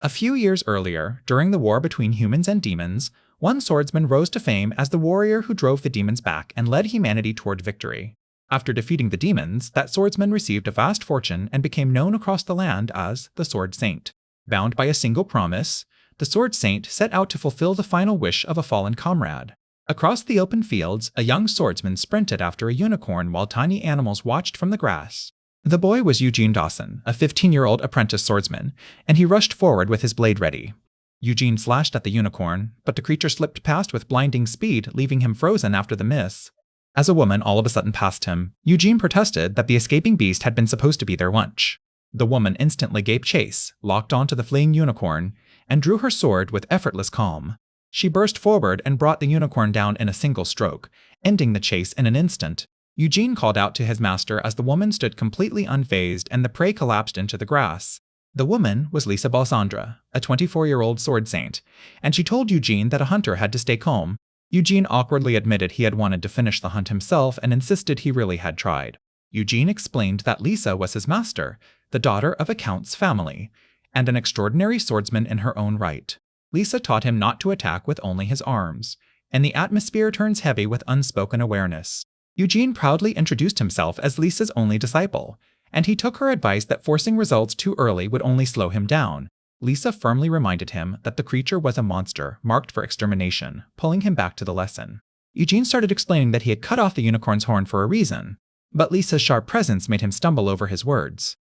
A few years earlier, during the war between humans and demons, one swordsman rose to fame as the warrior who drove the demons back and led humanity toward victory. After defeating the demons, that swordsman received a vast fortune and became known across the land as the Sword Saint. Bound by a single promise, the Sword Saint set out to fulfill the final wish of a fallen comrade. Across the open fields, a young swordsman sprinted after a unicorn while tiny animals watched from the grass. The boy was Eugene Dawson, a 15-year-old apprentice swordsman, and he rushed forward with his blade ready. Eugene slashed at the unicorn, but the creature slipped past with blinding speed, leaving him frozen after the miss. As a woman all of a sudden passed him, Eugene protested that the escaping beast had been supposed to be their lunch. The woman instantly gave chase, locked onto the fleeing unicorn, and drew her sword with effortless calm. She burst forward and brought the unicorn down in a single stroke, ending the chase in an instant. Eugene called out to his master as the woman stood completely unfazed and the prey collapsed into the grass. The woman was Lisa Balsandra, a 24-year-old sword saint, and she told Eugene that a hunter had to stay calm. Eugene awkwardly admitted he had wanted to finish the hunt himself and insisted he really had tried. Eugene explained that Lisa was his master, the daughter of a count's family, and an extraordinary swordsman in her own right. Lisa taught him not to attack with only his arms, and the atmosphere turns heavy with unspoken awareness. Eugene proudly introduced himself as Lisa's only disciple, and he took her advice that forcing results too early would only slow him down. Lisa firmly reminded him that the creature was a monster marked for extermination, pulling him back to the lesson. Eugene started explaining that he had cut off the unicorn's horn for a reason, but Lisa's sharp presence made him stumble over his words.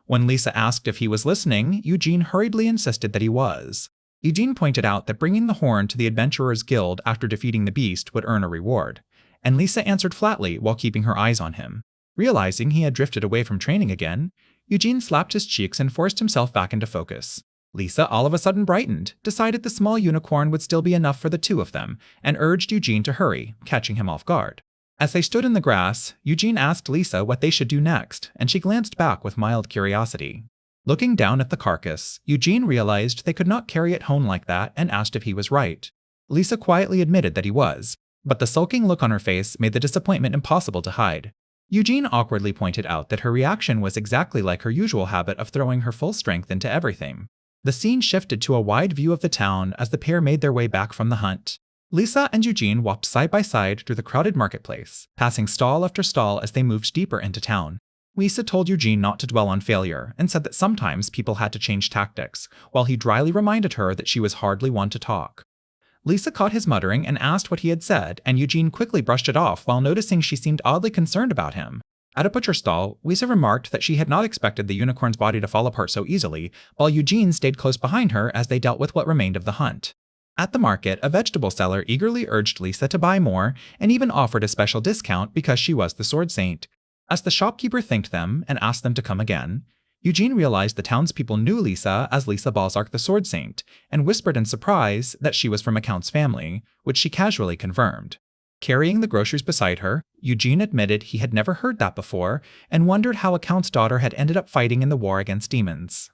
When Lisa asked if he was listening, Eugene hurriedly insisted that he was. Eugene pointed out that bringing the horn to the Adventurers Guild after defeating the beast would earn a reward, and Lisa answered flatly while keeping her eyes on him. Realizing he had drifted away from training again, Eugene slapped his cheeks and forced himself back into focus. Lisa all of a sudden brightened, decided the small unicorn would still be enough for the two of them, and urged Eugene to hurry, catching him off guard. As they stood in the grass, Eugene asked Lisa what they should do next, and she glanced back with mild curiosity. Looking down at the carcass, Eugene realized they could not carry it home like that and asked if he was right. Lisa quietly admitted that he was, but the sulking look on her face made the disappointment impossible to hide. Eugene awkwardly pointed out that her reaction was exactly like her usual habit of throwing her full strength into everything. The scene shifted to a wide view of the town as the pair made their way back from the hunt. Lisa and Eugene walked side by side through the crowded marketplace, passing stall after stall as they moved deeper into town. Lisa told Eugene not to dwell on failure and said that sometimes people had to change tactics, while he dryly reminded her that she was hardly one to talk. Lisa caught his muttering and asked what he had said, and Eugene quickly brushed it off while noticing she seemed oddly concerned about him. At a butcher stall, Lisa remarked that she had not expected the unicorn's body to fall apart so easily, while Eugene stayed close behind her as they dealt with what remained of the hunt. At the market, a vegetable seller eagerly urged Lisa to buy more and even offered a special discount because she was the sword saint. As the shopkeeper thanked them and asked them to come again, Eugene realized the townspeople knew Lisa as Lisa Balzark the Sword Saint, and whispered in surprise that she was from a count's family, which she casually confirmed. Carrying the groceries beside her, Eugene admitted he had never heard that before and wondered how a count's daughter had ended up fighting in the war against demons.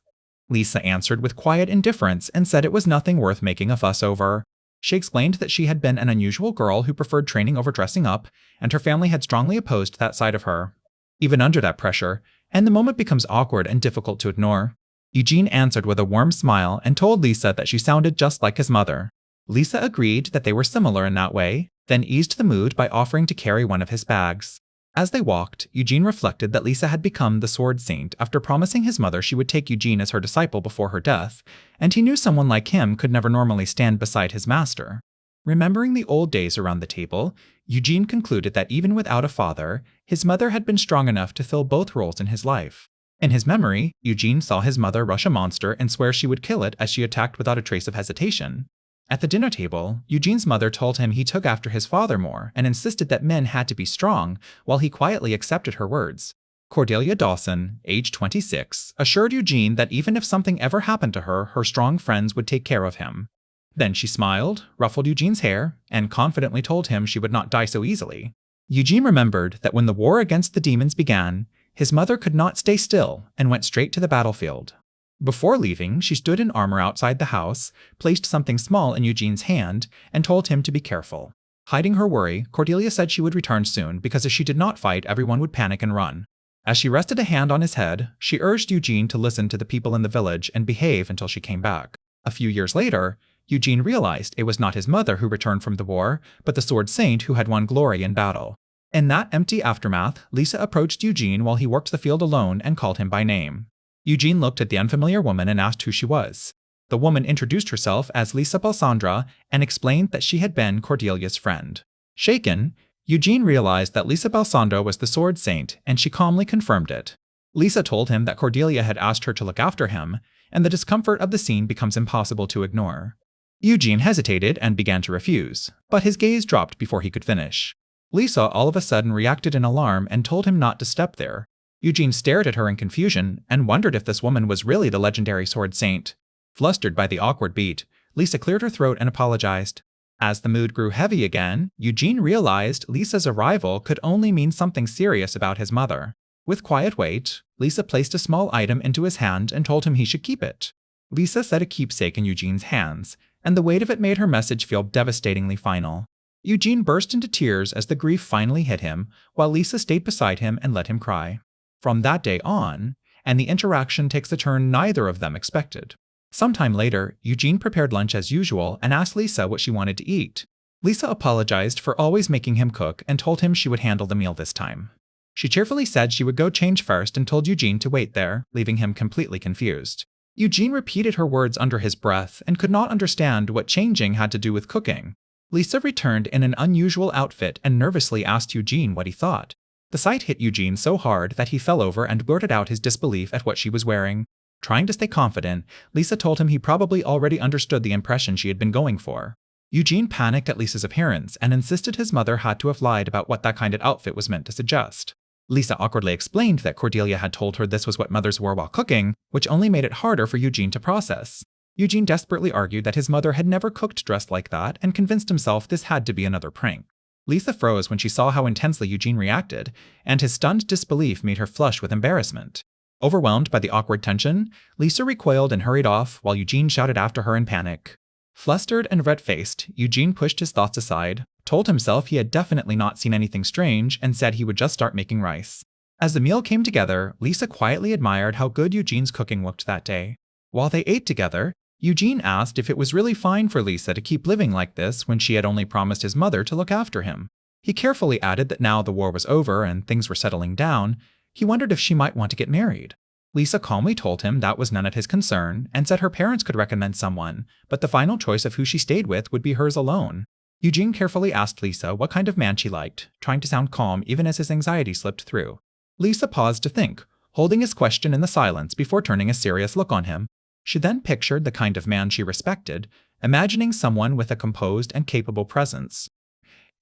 Lisa answered with quiet indifference and said it was nothing worth making a fuss over. She explained that she had been an unusual girl who preferred training over dressing up, and her family had strongly opposed that side of her. Even under that pressure, and the moment becomes awkward and difficult to ignore, Eugene answered with a warm smile and told Lisa that she sounded just like his mother. Lisa agreed that they were similar in that way, then eased the mood by offering to carry one of his bags. As they walked, Eugene reflected that Lisa had become the Sword Saint after promising his mother she would take Eugene as her disciple before her death, and he knew someone like him could never normally stand beside his master. Remembering the old days around the table, Eugene concluded that even without a father, his mother had been strong enough to fill both roles in his life. In his memory, Eugene saw his mother rush a monster and swear she would kill it as she attacked without a trace of hesitation. At the dinner table, Eugene's mother told him he took after his father more and insisted that men had to be strong, while he quietly accepted her words. Cordelia Dawson, age 26, assured Eugene that even if something ever happened to her, her strong friends would take care of him. Then she smiled, ruffled Eugene's hair, and confidently told him she would not die so easily. Eugene remembered that when the war against the demons began, his mother could not stay still and went straight to the battlefield. Before leaving, she stood in armor outside the house, placed something small in Eugene's hand, and told him to be careful. Hiding her worry, Cordelia said she would return soon because if she did not fight, everyone would panic and run. As she rested a hand on his head, she urged Eugene to listen to the people in the village and behave until she came back. A few years later, Eugene realized it was not his mother who returned from the war, but the sword saint who had won glory in battle. In that empty aftermath, Lisa approached Eugene while he worked the field alone and called him by name. Eugene looked at the unfamiliar woman and asked who she was. The woman introduced herself as Lisa Balsandra and explained that she had been Cordelia's friend. Shaken, Eugene realized that Lisa Balsandra was the sword saint, and she calmly confirmed it. Lisa told him that Cordelia had asked her to look after him, and the discomfort of the scene becomes impossible to ignore. Eugene hesitated and began to refuse, but his gaze dropped before he could finish. Lisa all of a sudden reacted in alarm and told him not to step there. Eugene stared at her in confusion and wondered if this woman was really the legendary sword saint. Flustered by the awkward beat, Lisa cleared her throat and apologized. As the mood grew heavy again, Eugene realized Lisa's arrival could only mean something serious about his mother. With quiet weight, Lisa placed a small item into his hand and told him he should keep it. Lisa set a keepsake in Eugene's hands, and the weight of it made her message feel devastatingly final. Eugene burst into tears as the grief finally hit him, while Lisa stayed beside him and let him cry. From that day on, and the interaction takes a turn neither of them expected. Sometime later, Eugene prepared lunch as usual and asked Lisa what she wanted to eat. Lisa apologized for always making him cook and told him she would handle the meal this time. She cheerfully said she would go change first and told Eugene to wait there, leaving him completely confused. Eugene repeated her words under his breath and could not understand what changing had to do with cooking. Lisa returned in an unusual outfit and nervously asked Eugene what he thought. The sight hit Eugene so hard that he fell over and blurted out his disbelief at what she was wearing. Trying to stay confident, Lisa told him he probably already understood the impression she had been going for. Eugene panicked at Lisa's appearance and insisted his mother had to have lied about what that kind of outfit was meant to suggest. Lisa awkwardly explained that Cordelia had told her this was what mothers wore while cooking, which only made it harder for Eugene to process. Eugene desperately argued that his mother had never cooked dressed like that and convinced himself this had to be another prank. Lisa froze when she saw how intensely Eugene reacted, and his stunned disbelief made her flush with embarrassment. Overwhelmed by the awkward tension, Lisa recoiled and hurried off while Eugene shouted after her in panic. Flustered and red-faced, Eugene pushed his thoughts aside, told himself he had definitely not seen anything strange, and said he would just start making rice. As the meal came together, Lisa quietly admired how good Eugene's cooking looked that day. While they ate together, Eugene asked if it was really fine for Lisa to keep living like this when she had only promised his mother to look after him. He carefully added that now the war was over and things were settling down, he wondered if she might want to get married. Lisa calmly told him that was none of his concern and said her parents could recommend someone, but the final choice of who she stayed with would be hers alone. Eugene carefully asked Lisa what kind of man she liked, trying to sound calm even as his anxiety slipped through. Lisa paused to think, holding his question in the silence before turning a serious look on him. She then pictured the kind of man she respected, imagining someone with a composed and capable presence.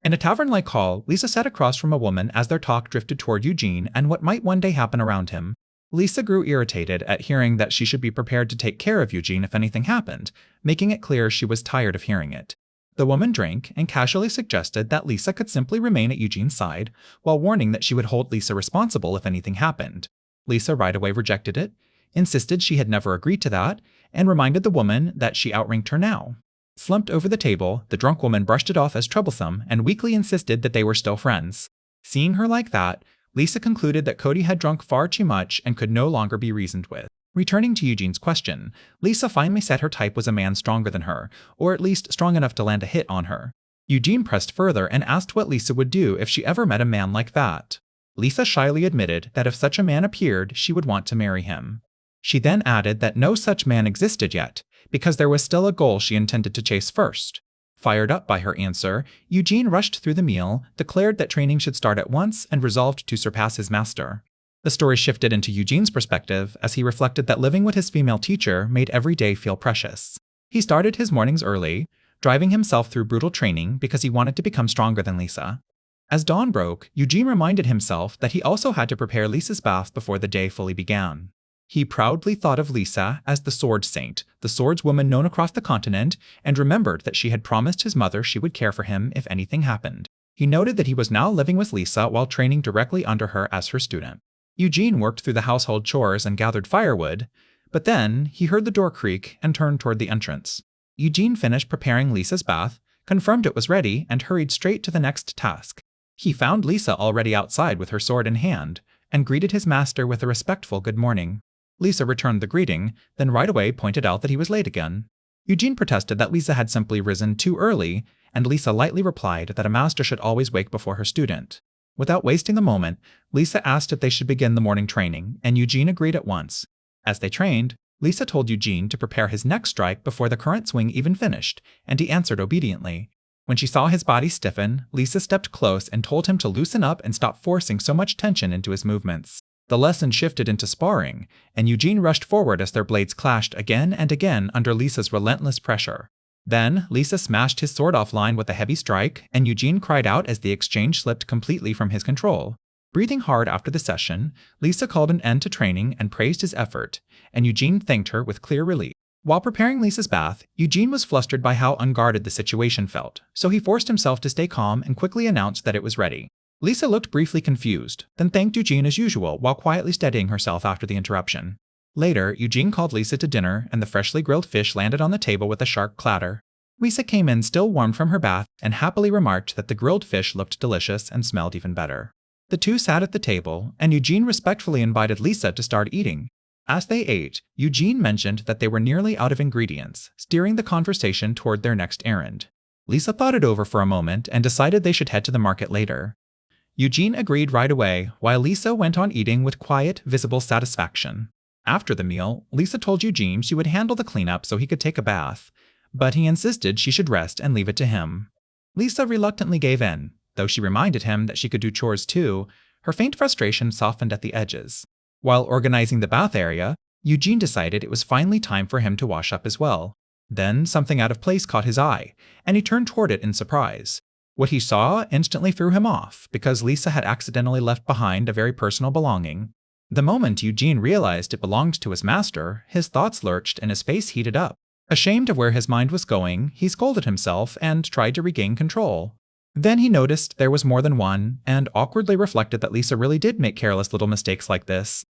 In a tavern-like hall, Lisa sat across from a woman as their talk drifted toward Eugene and what might one day happen around him. Lisa grew irritated at hearing that she should be prepared to take care of Eugene if anything happened, making it clear she was tired of hearing it. The woman drank and casually suggested that Lisa could simply remain at Eugene's side, while warning that she would hold Lisa responsible if anything happened. Lisa right away rejected it, insisted she had never agreed to that, and reminded the woman that she outranked her now. Slumped over the table, the drunk woman brushed it off as troublesome and weakly insisted that they were still friends. Seeing her like that, Lisa concluded that Cody had drunk far too much and could no longer be reasoned with. Returning to Eugene's question, Lisa finally said her type was a man stronger than her, or at least strong enough to land a hit on her. Eugene pressed further and asked what Lisa would do if she ever met a man like that. Lisa shyly admitted that if such a man appeared, she would want to marry him. She then added that no such man existed yet, because there was still a goal she intended to chase first. Fired up by her answer, Eugene rushed through the meal, declared that training should start at once, and resolved to surpass his master. The story shifted into Eugene's perspective as he reflected that living with his female teacher made every day feel precious. He started his mornings early, driving himself through brutal training because he wanted to become stronger than Lisa. As dawn broke, Eugene reminded himself that he also had to prepare Lisa's bath before the day fully began. He proudly thought of Lisa as the sword saint, the swordswoman known across the continent, and remembered that she had promised his mother she would care for him if anything happened. He noted that he was now living with Lisa while training directly under her as her student. Eugene worked through the household chores and gathered firewood, but then he heard the door creak and turned toward the entrance. Eugene finished preparing Lisa's bath, confirmed it was ready, and hurried straight to the next task. He found Lisa already outside with her sword in hand, and greeted his master with a respectful good morning. Lisa returned the greeting, then right away pointed out that he was late again. Eugene protested that Lisa had simply risen too early, and Lisa lightly replied that a master should always wake before her student. Without wasting a moment, Lisa asked if they should begin the morning training, and Eugene agreed at once. As they trained, Lisa told Eugene to prepare his next strike before the current swing even finished, and he answered obediently. When she saw his body stiffen, Lisa stepped close and told him to loosen up and stop forcing so much tension into his movements. The lesson shifted into sparring, and Eugene rushed forward as their blades clashed again and again under Lisa's relentless pressure. Then, Lisa smashed his sword offline with a heavy strike, and Eugene cried out as the exchange slipped completely from his control. Breathing hard after the session, Lisa called an end to training and praised his effort, and Eugene thanked her with clear relief. While preparing Lisa's bath, Eugene was flustered by how unguarded the situation felt, so he forced himself to stay calm and quickly announced that it was ready. Lisa looked briefly confused, then thanked Eugene as usual while quietly steadying herself after the interruption. Later, Eugene called Lisa to dinner, and the freshly grilled fish landed on the table with a sharp clatter. Lisa came in still warm from her bath and happily remarked that the grilled fish looked delicious and smelled even better. The two sat at the table, and Eugene respectfully invited Lisa to start eating. As they ate, Eugene mentioned that they were nearly out of ingredients, steering the conversation toward their next errand. Lisa thought it over for a moment and decided they should head to the market later. Eugene agreed right away, while Lisa went on eating with quiet, visible satisfaction. After the meal, Lisa told Eugene she would handle the cleanup so he could take a bath, but he insisted she should rest and leave it to him. Lisa reluctantly gave in. Though she reminded him that she could do chores too, her faint frustration softened at the edges. While organizing the bath area, Eugene decided it was finally time for him to wash up as well. Then something out of place caught his eye, and he turned toward it in surprise. What he saw instantly threw him off, because Lisa had accidentally left behind a very personal belonging. The moment Eugene realized it belonged to his master, his thoughts lurched and his face heated up. Ashamed of where his mind was going, he scolded himself and tried to regain control. Then he noticed there was more than one, and awkwardly reflected that Lisa really did make careless little mistakes like this.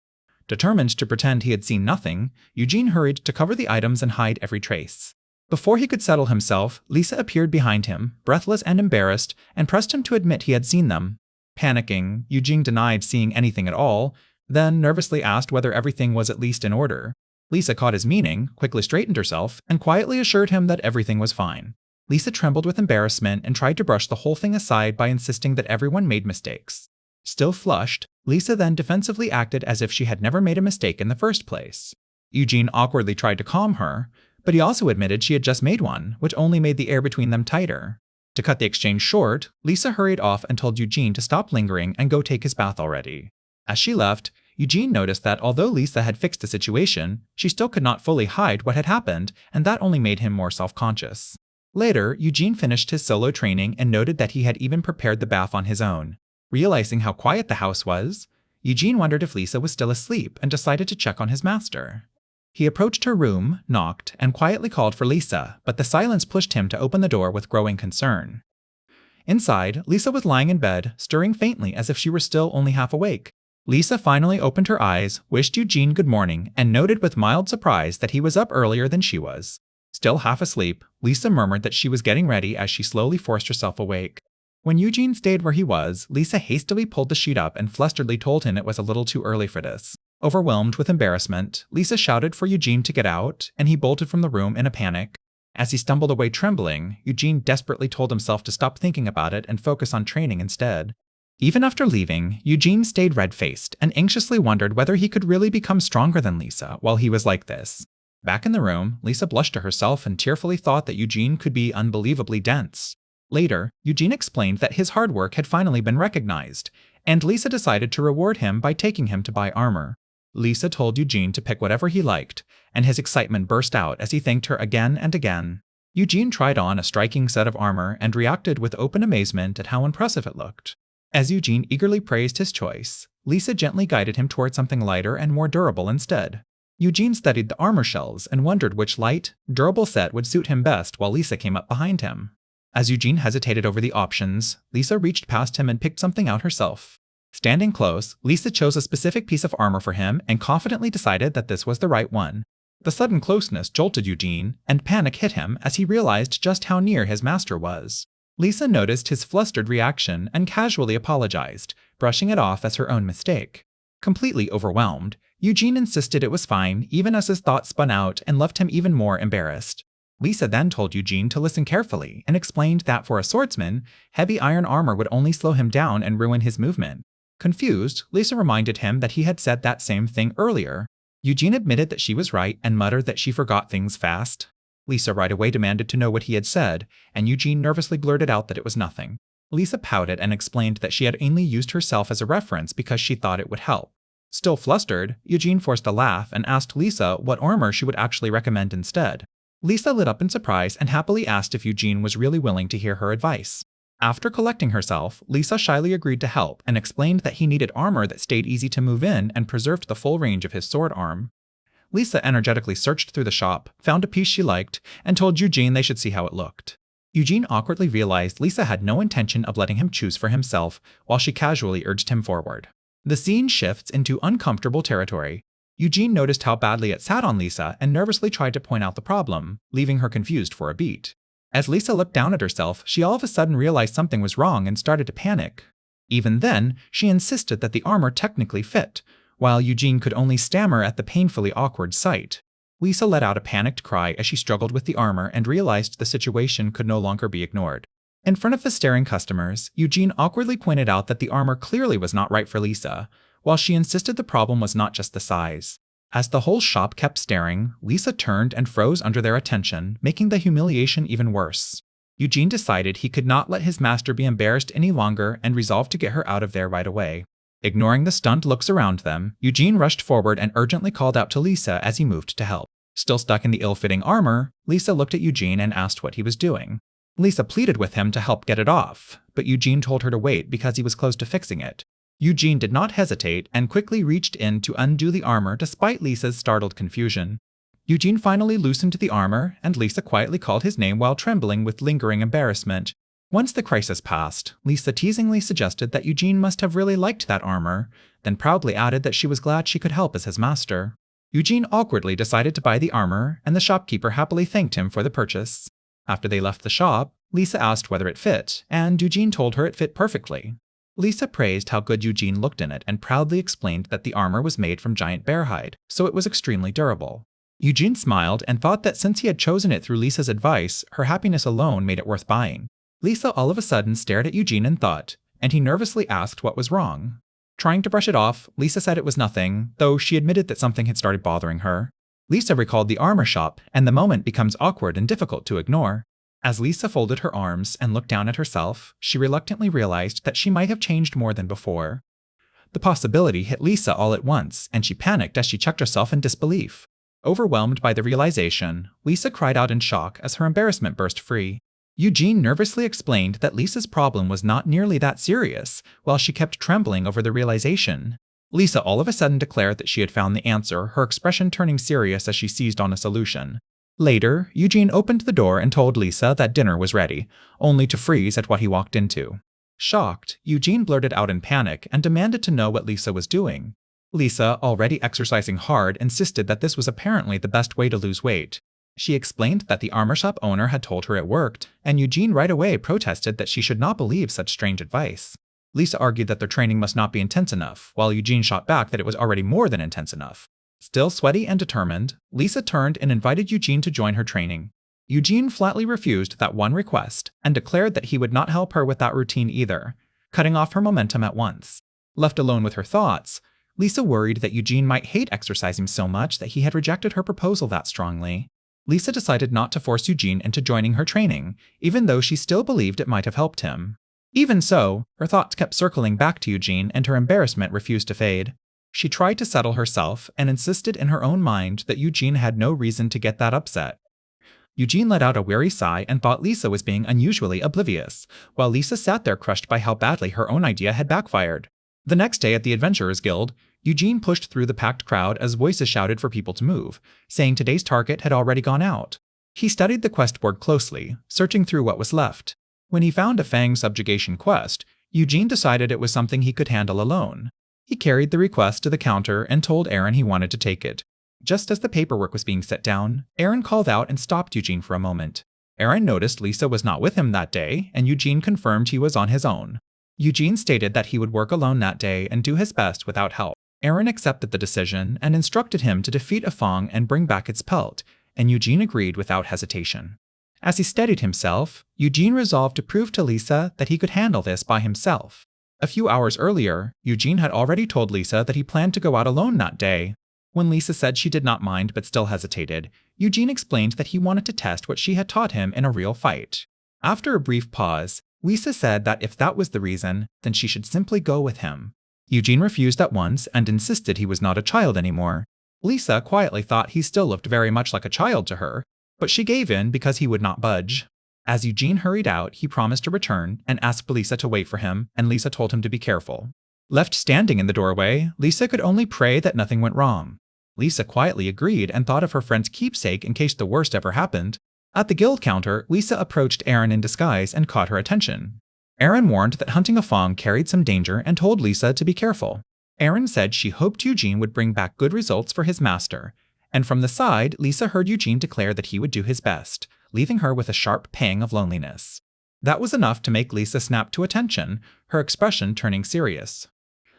Determined to pretend he had seen nothing, Eugene hurried to cover the items and hide every trace. Before he could settle himself, Lisa appeared behind him, breathless and embarrassed, and pressed him to admit he had seen them. Panicking, Eugene denied seeing anything at all, then nervously asked whether everything was at least in order. Lisa caught his meaning, quickly straightened herself, and quietly assured him that everything was fine. Lisa trembled with embarrassment and tried to brush the whole thing aside by insisting that everyone made mistakes. Still flushed, Lisa then defensively acted as if she had never made a mistake in the first place. Eugene awkwardly tried to calm her, but he also admitted she had just made one, which only made the air between them tighter. To cut the exchange short, Lisa hurried off and told Eugene to stop lingering and go take his bath already. As she left, Eugene noticed that although Lisa had fixed the situation, she still could not fully hide what had happened, and that only made him more self-conscious. Later, Eugene finished his solo training and noted that he had even prepared the bath on his own. Realizing how quiet the house was, Eugene wondered if Lisa was still asleep and decided to check on his master. He approached her room, knocked, and quietly called for Lisa, but the silence pushed him to open the door with growing concern. Inside, Lisa was lying in bed, stirring faintly as if she were still only half awake. Lisa finally opened her eyes, wished Eugene good morning, and noted with mild surprise that he was up earlier than she was. Still half asleep, Lisa murmured that she was getting ready as she slowly forced herself awake. When Eugene stayed where he was, Lisa hastily pulled the sheet up and flusteredly told him it was a little too early for this. Overwhelmed with embarrassment, Lisa shouted for Eugene to get out, and he bolted from the room in a panic. As he stumbled away trembling, Eugene desperately told himself to stop thinking about it and focus on training instead. Even after leaving, Eugene stayed red-faced and anxiously wondered whether he could really become stronger than Lisa while he was like this. Back in the room, Lisa blushed to herself and tearfully thought that Eugene could be unbelievably dense. Later, Eugene explained that his hard work had finally been recognized, and Lisa decided to reward him by taking him to buy armor. Lisa told Eugene to pick whatever he liked, and his excitement burst out as he thanked her again and again. Eugene tried on a striking set of armor and reacted with open amazement at how impressive it looked. As Eugene eagerly praised his choice, Lisa gently guided him toward something lighter and more durable instead. Eugene studied the armor shelves and wondered which light, durable set would suit him best while Lisa came up behind him. As Eugene hesitated over the options, Lisa reached past him and picked something out herself. Standing close, Lisa chose a specific piece of armor for him and confidently decided that this was the right one. The sudden closeness jolted Eugene, and panic hit him as he realized just how near his master was. Lisa noticed his flustered reaction and casually apologized, brushing it off as her own mistake. Completely overwhelmed, Eugene insisted it was fine even as his thoughts spun out and left him even more embarrassed. Lisa then told Eugene to listen carefully and explained that for a swordsman, heavy iron armor would only slow him down and ruin his movement. Confused, Lisa reminded him that he had said that same thing earlier. Eugene admitted that she was right and muttered that she forgot things fast. Lisa right away demanded to know what he had said, and Eugene nervously blurted out that it was nothing. Lisa pouted and explained that she had only used herself as a reference because she thought it would help. Still flustered, Eugene forced a laugh and asked Lisa what armor she would actually recommend instead. Lisa lit up in surprise and happily asked if Eugene was really willing to hear her advice. After collecting herself, Lisa shyly agreed to help and explained that he needed armor that stayed easy to move in and preserved the full range of his sword arm. Lisa energetically searched through the shop, found a piece she liked, and told Eugene they should see how it looked. Eugene awkwardly realized Lisa had no intention of letting him choose for himself while she casually urged him forward. The scene shifts into uncomfortable territory. Eugene noticed how badly it sat on Lisa and nervously tried to point out the problem, leaving her confused for a beat. As Lisa looked down at herself, she all of a sudden realized something was wrong and started to panic. Even then, she insisted that the armor technically fit, while Eugene could only stammer at the painfully awkward sight. Lisa let out a panicked cry as she struggled with the armor and realized the situation could no longer be ignored. In front of the staring customers, Eugene awkwardly pointed out that the armor clearly was not right for Lisa, while she insisted the problem was not just the size. As the whole shop kept staring, Lisa turned and froze under their attention, making the humiliation even worse. Eugene decided he could not let his master be embarrassed any longer and resolved to get her out of there right away. Ignoring the stunned looks around them, Eugene rushed forward and urgently called out to Lisa as he moved to help. Still stuck in the ill-fitting armor, Lisa looked at Eugene and asked what he was doing. Lisa pleaded with him to help get it off, but Eugene told her to wait because he was close to fixing it. Eugene did not hesitate and quickly reached in to undo the armor despite Lisa's startled confusion. Eugene finally loosened the armor, and Lisa quietly called his name while trembling with lingering embarrassment. Once the crisis passed, Lisa teasingly suggested that Eugene must have really liked that armor, then proudly added that she was glad she could help as his master. Eugene awkwardly decided to buy the armor, and the shopkeeper happily thanked him for the purchase. After they left the shop, Lisa asked whether it fit, and Eugene told her it fit perfectly. Lisa praised how good Eugene looked in it and proudly explained that the armor was made from giant bear hide, so it was extremely durable. Eugene smiled and thought that since he had chosen it through Lisa's advice, her happiness alone made it worth buying. Lisa all of a sudden stared at Eugene in thought, and he nervously asked what was wrong. Trying to brush it off, Lisa said it was nothing, though she admitted that something had started bothering her. Lisa recalled the armor shop, and the moment becomes awkward and difficult to ignore. As Lisa folded her arms and looked down at herself, she reluctantly realized that she might have changed more than before. The possibility hit Lisa all at once, and she panicked as she checked herself in disbelief. Overwhelmed by the realization, Lisa cried out in shock as her embarrassment burst free. Eugene nervously explained that Lisa's problem was not nearly that serious, while she kept trembling over the realization. Lisa all of a sudden declared that she had found the answer, her expression turning serious as she seized on a solution. Later, Eugene opened the door and told Lisa that dinner was ready, only to freeze at what he walked into. Shocked, Eugene blurted out in panic and demanded to know what Lisa was doing. Lisa, already exercising hard, insisted that this was apparently the best way to lose weight. She explained that the armor shop owner had told her it worked, and Eugene right away protested that she should not believe such strange advice. Lisa argued that their training must not be intense enough, while Eugene shot back that it was already more than intense enough. Still sweaty and determined, Lisa turned and invited Eugene to join her training. Eugene flatly refused that one request and declared that he would not help her with that routine either, cutting off her momentum at once. Left alone with her thoughts, Lisa worried that Eugene might hate exercising so much that he had rejected her proposal that strongly. Lisa decided not to force Eugene into joining her training, even though she still believed it might have helped him. Even so, her thoughts kept circling back to Eugene and her embarrassment refused to fade. She tried to settle herself and insisted in her own mind that Eugene had no reason to get that upset. Eugene let out a weary sigh and thought Lisa was being unusually oblivious, while Lisa sat there crushed by how badly her own idea had backfired. The next day at the Adventurers Guild, Eugene pushed through the packed crowd as voices shouted for people to move, saying today's target had already gone out. He studied the quest board closely, searching through what was left. When he found a Fang subjugation quest, Eugene decided it was something he could handle alone. He carried the request to the counter and told Aaron he wanted to take it. Just as the paperwork was being set down, Aaron called out and stopped Eugene for a moment. Aaron noticed Lisa was not with him that day, and Eugene confirmed he was on his own. Eugene stated that he would work alone that day and do his best without help. Aaron accepted the decision and instructed him to defeat a Fong and bring back its pelt, and Eugene agreed without hesitation. As he steadied himself, Eugene resolved to prove to Lisa that he could handle this by himself. A few hours earlier, Eugene had already told Lisa that he planned to go out alone that day. When Lisa said she did not mind but still hesitated, Eugene explained that he wanted to test what she had taught him in a real fight. After a brief pause, Lisa said that if that was the reason, then she should simply go with him. Eugene refused at once and insisted he was not a child anymore. Lisa quietly thought he still looked very much like a child to her, but she gave in because he would not budge. As Eugene hurried out, he promised to return and asked Lisa to wait for him, and Lisa told him to be careful. Left standing in the doorway, Lisa could only pray that nothing went wrong. Lisa quietly agreed and thought of her friend's keepsake in case the worst ever happened. At the guild counter, Lisa approached Aaron in disguise and caught her attention. Aaron warned that hunting a Fong carried some danger and told Lisa to be careful. Aaron said she hoped Eugene would bring back good results for his master, and from the side, Lisa heard Eugene declare that he would do his best, leaving her with a sharp pang of loneliness. That was enough to make Lisa snap to attention, her expression turning serious.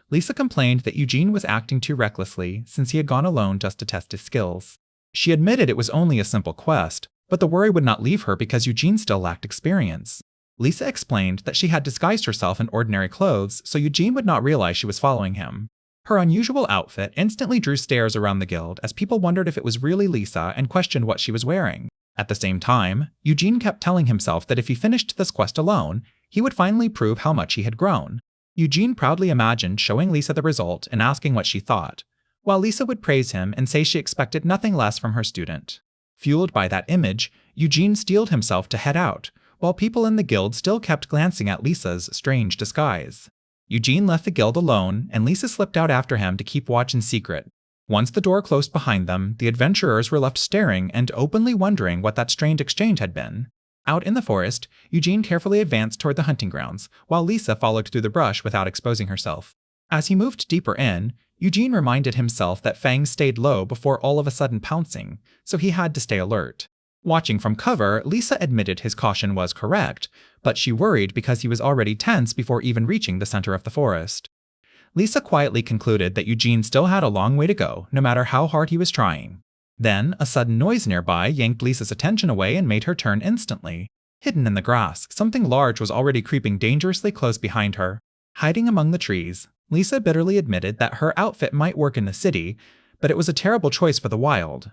Lisa complained that Eugene was acting too recklessly since he had gone alone just to test his skills. She admitted it was only a simple quest, but the worry would not leave her because Eugene still lacked experience. Lisa explained that she had disguised herself in ordinary clothes so Eugene would not realize she was following him. Her unusual outfit instantly drew stares around the guild as people wondered if it was really Lisa and questioned what she was wearing. At the same time, Eugene kept telling himself that if he finished this quest alone, he would finally prove how much he had grown. Eugene proudly imagined showing Lisa the result and asking what she thought, while Lisa would praise him and say she expected nothing less from her student. Fueled by that image, Eugene steeled himself to head out, while people in the guild still kept glancing at Lisa's strange disguise. Eugene left the guild alone, and Lisa slipped out after him to keep watch in secret. Once the door closed behind them, the adventurers were left staring and openly wondering what that strange exchange had been. Out in the forest, Eugene carefully advanced toward the hunting grounds, while Lisa followed through the brush without exposing herself. As he moved deeper in, Eugene reminded himself that fangs stayed low before all of a sudden pouncing, so he had to stay alert. Watching from cover, Lisa admitted his caution was correct, but she worried because he was already tense before even reaching the center of the forest. Lisa quietly concluded that Eugene still had a long way to go, no matter how hard he was trying. Then, a sudden noise nearby yanked Lisa's attention away and made her turn instantly. Hidden in the grass, something large was already creeping dangerously close behind her. Hiding among the trees, Lisa bitterly admitted that her outfit might work in the city, but it was a terrible choice for the wild.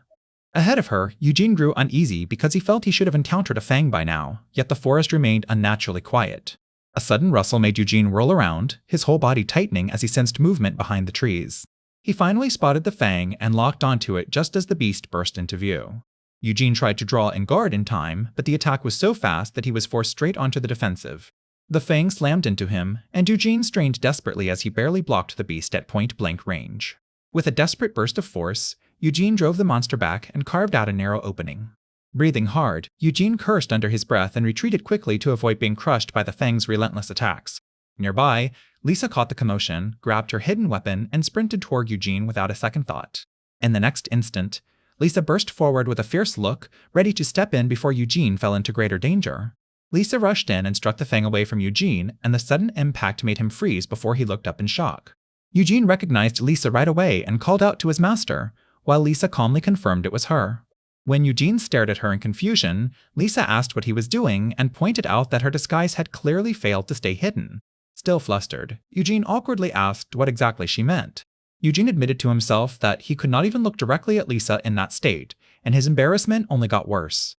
Ahead of her, Eugene grew uneasy because he felt he should have encountered a fang by now, yet the forest remained unnaturally quiet. A sudden rustle made Eugene whirl around, his whole body tightening as he sensed movement behind the trees. He finally spotted the fang and locked onto it just as the beast burst into view. Eugene tried to draw and guard in time, but the attack was so fast that he was forced straight onto the defensive. The fang slammed into him, and Eugene strained desperately as he barely blocked the beast at point-blank range. With a desperate burst of force, Eugene drove the monster back and carved out a narrow opening. Breathing hard, Eugene cursed under his breath and retreated quickly to avoid being crushed by the fang's relentless attacks. Nearby, Lisa caught the commotion, grabbed her hidden weapon, and sprinted toward Eugene without a second thought. In the next instant, Lisa burst forward with a fierce look, ready to step in before Eugene fell into greater danger. Lisa rushed in and struck the fang away from Eugene, and the sudden impact made him freeze before he looked up in shock. Eugene recognized Lisa right away and called out to his master, while Lisa calmly confirmed it was her. When Eugene stared at her in confusion, Lisa asked what he was doing and pointed out that her disguise had clearly failed to stay hidden. Still flustered, Eugene awkwardly asked what exactly she meant. Eugene admitted to himself that he could not even look directly at Lisa in that state, and his embarrassment only got worse.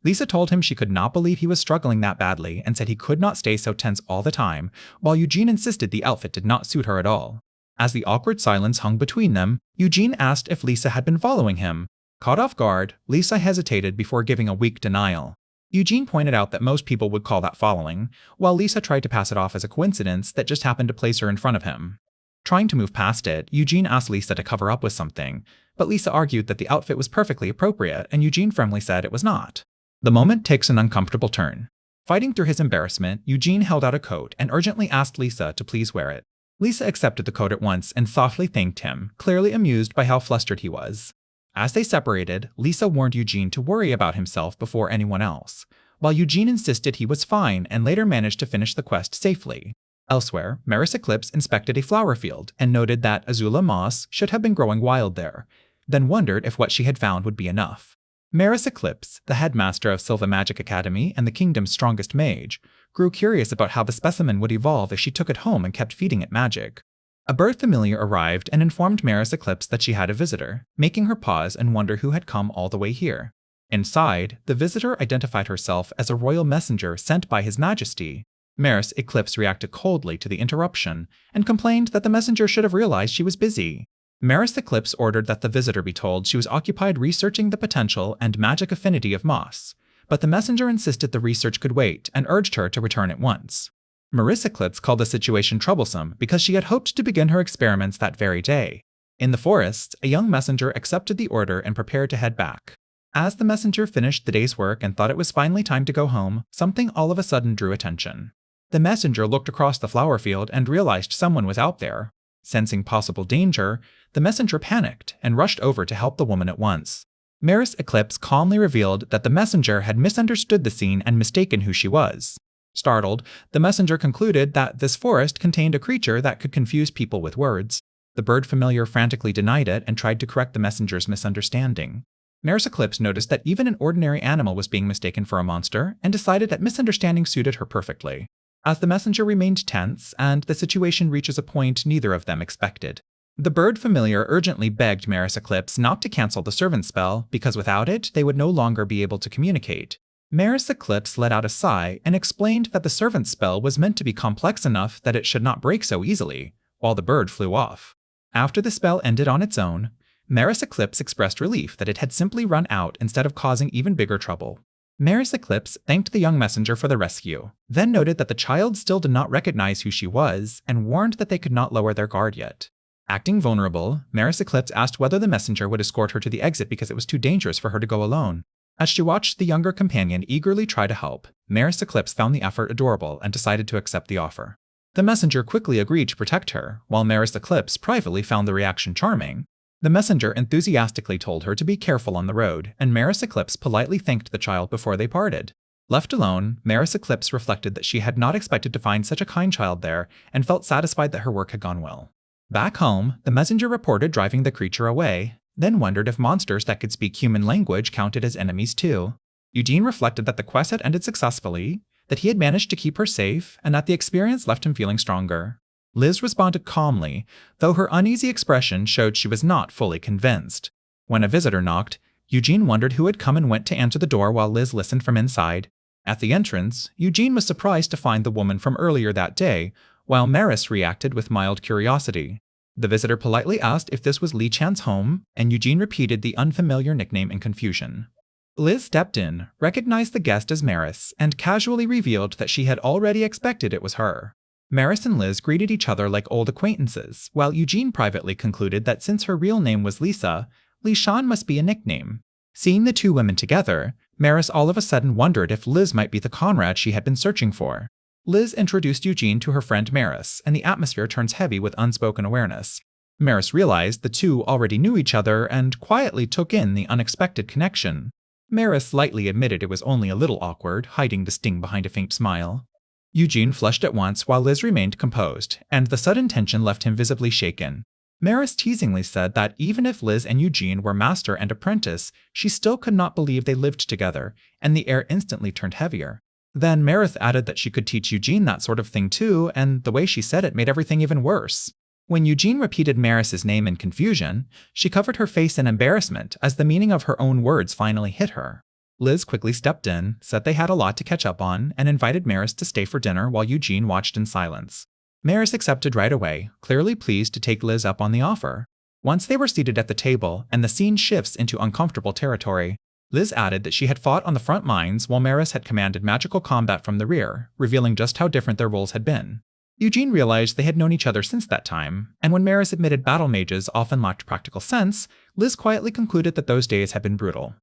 Lisa told him she could not believe he was struggling that badly and said he could not stay so tense all the time, while Eugene insisted the outfit did not suit her at all. As the awkward silence hung between them, Eugene asked if Lisa had been following him. Caught off guard, Lisa hesitated before giving a weak denial. Eugene pointed out that most people would call that following, while Lisa tried to pass it off as a coincidence that just happened to place her in front of him. Trying to move past it, Eugene asked Lisa to cover up with something, but Lisa argued that the outfit was perfectly appropriate, and Eugene firmly said it was not. The moment takes an uncomfortable turn. Fighting through his embarrassment, Eugene held out a coat and urgently asked Lisa to please wear it. Lisa accepted the coat at once and softly thanked him, clearly amused by how flustered he was. As they separated, Lisa warned Eugene to worry about himself before anyone else, while Eugene insisted he was fine and later managed to finish the quest safely. Elsewhere, mercenary inspected a flower field and noted that azula moss should have been growing wild there, then wondered if what she had found would be enough. Mercenary, the headmaster of Sylva Magic Academy and the kingdom's strongest mage, grew curious about how the specimen would evolve if she took it home and kept feeding it magic. A bird familiar arrived and informed mercenary that she had a visitor, making her pause and wonder who had come all the way here. Inside, the visitor identified herself as a royal messenger sent by His Majesty. Mercenary reacted coldly to the interruption and complained that the messenger should have realized she was busy. Mercenary ordered that the visitor be told she was occupied researching the potential and magic affinity of moss, but the messenger insisted the research could wait and urged her to return at once. Mercenary called the situation troublesome because she had hoped to begin her experiments that very day. In the forest, a young messenger accepted the order and prepared to head back. As the messenger finished the day's work and thought it was finally time to go home, something all of a sudden drew attention. The messenger looked across the flower field and realized someone was out there. Sensing possible danger, the messenger panicked and rushed over to help the woman at once. Mercenary calmly revealed that the messenger had misunderstood the scene and mistaken who she was. Startled, the messenger concluded that this forest contained a creature that could confuse people with words. The bird familiar frantically denied it and tried to correct the messenger's misunderstanding. Mercenary noticed that even an ordinary animal was being mistaken for a monster and decided that misunderstanding suited her perfectly. As the messenger remained tense and the situation reaches a point neither of them expected. The bird familiar urgently begged Mercenary not to cancel the servant spell because without it they would no longer be able to communicate. Mercenary let out a sigh and explained that the servant spell was meant to be complex enough that it should not break so easily, while the bird flew off. After the spell ended on its own, Mercenary expressed relief that it had simply run out instead of causing even bigger trouble. Mercenary thanked the young messenger for the rescue, then noted that the child still did not recognize who she was and warned that they could not lower their guard yet. Acting vulnerable, Mercenary asked whether the messenger would escort her to the exit because it was too dangerous for her to go alone. As she watched the younger companion eagerly try to help, Mercenary found the effort adorable and decided to accept the offer. The messenger quickly agreed to protect her, while Mercenary privately found the reaction charming. The messenger enthusiastically told her to be careful on the road, and Mercenary politely thanked the child before they parted. Left alone, Mercenary reflected that she had not expected to find such a kind child there and felt satisfied that her work had gone well. Back home, the messenger reported driving the creature away, then wondered if monsters that could speak human language counted as enemies too. Eugene reflected that the quest had ended successfully, that he had managed to keep her safe, and that the experience left him feeling stronger. Liz responded calmly, though her uneasy expression showed she was not fully convinced. When a visitor knocked, Eugene wondered who had come and went to answer the door while Liz listened from inside. At the entrance, Eugene was surprised to find the woman from earlier that day, while Maris reacted with mild curiosity. The visitor politely asked if this was Li Chan's home, and Eugene repeated the unfamiliar nickname in confusion. Liz stepped in, recognized the guest as Maris, and casually revealed that she had already expected it was her. Maris and Liz greeted each other like old acquaintances, while Eugene privately concluded that since her real name was Lisa, Li Shan must be a nickname. Seeing the two women together, Maris all of a sudden wondered if Liz might be the comrade she had been searching for. Liz introduced Eugene to her friend Maris, and the atmosphere turns heavy with unspoken awareness. Maris realized the two already knew each other and quietly took in the unexpected connection. Maris lightly admitted it was only a little awkward, hiding the sting behind a faint smile. Eugene flushed at once while Liz remained composed, and the sudden tension left him visibly shaken. Maris teasingly said that even if Liz and Eugene were master and apprentice, she still could not believe they lived together, and the air instantly turned heavier. Then Maris added that she could teach Eugene that sort of thing too, and the way she said it made everything even worse. When Eugene repeated Maris's name in confusion, she covered her face in embarrassment as the meaning of her own words finally hit her. Liz quickly stepped in, said they had a lot to catch up on, and invited Maris to stay for dinner while Eugene watched in silence. Maris accepted right away, clearly pleased to take Liz up on the offer. Once they were seated at the table and the scene shifts into uncomfortable territory, Liz added that she had fought on the front lines while Maris had commanded magical combat from the rear, revealing just how different their roles had been. Eugene realized they had known each other since that time, and when Maris admitted battle mages often lacked practical sense, Liz quietly concluded that those days had been brutal.